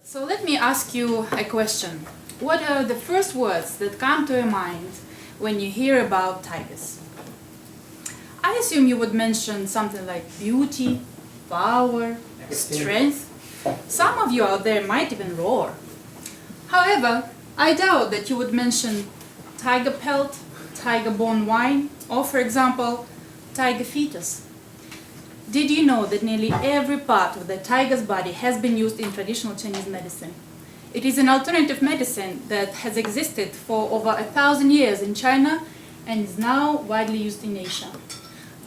So let me ask you a question. What are the first words that come to your mind when you hear about tigers? I assume you would mention something like beauty, power, strength. Some of you out there might even roar. However, I doubt that you would mention tiger pelt, tiger bone wine, or for example, tiger fetus. Did you know that nearly every part of the tiger's body has been used in traditional Chinese medicine? It is an alternative medicine that has existed for over 1,000 years in China and is now widely used in Asia.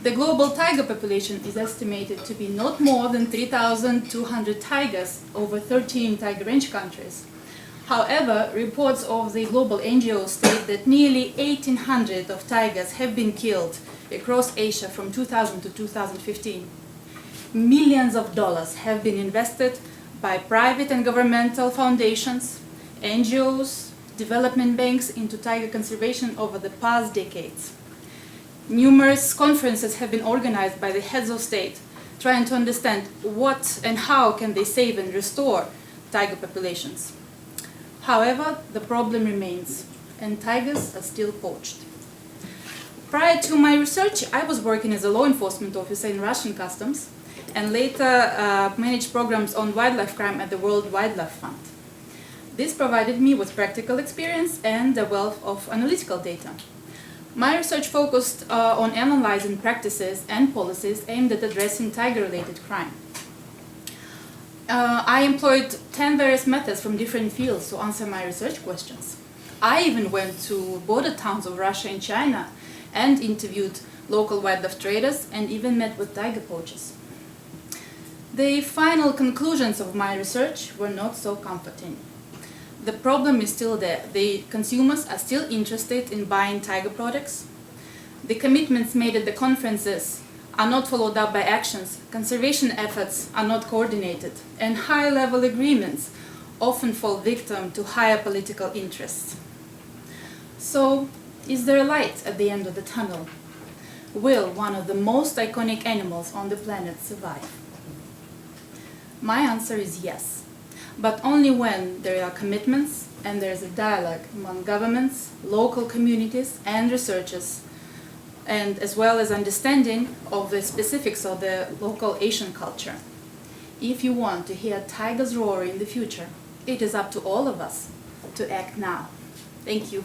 The global tiger population is estimated to be not more than 3,200 tigers over 13 tiger range countries. However, reports of the global NGO state that nearly 1,800 of tigers have been killed across Asia from 2000 to 2015. Millions of dollars have been invested by private and governmental foundations, NGOs, development banks into tiger conservation over the past decades. Numerous conferences have been organized by the heads of state trying to understand what and how can they save and restore tiger populations. However, the problem remains, and tigers are still poached. Prior to my research, I was working as a law enforcement officer in Russian customs and later managed programs on wildlife crime at the World Wildlife Fund. This provided me with practical experience and a wealth of analytical data. My research focused on analyzing practices and policies aimed at addressing tiger-related crime. I employed 10 various methods from different fields to answer my research questions. I even went to border towns of Russia and China and interviewed local wildlife traders and even met with tiger poachers. The final conclusions of my research were not so comforting. The problem is still there. The consumers are still interested in buying tiger products. The commitments made at the conferences are not followed up by actions, conservation efforts are not coordinated, and high-level agreements often fall victim to higher political interests. So, is there a light at the end of the tunnel? Will one of the most iconic animals on the planet survive? My answer is yes, but only when there are commitments and there is a dialogue among governments, local communities and researchers, and as well as understanding of the specifics of the local Asian culture. If you want to hear tigers roar in the future, it is up to all of us to act now. Thank you.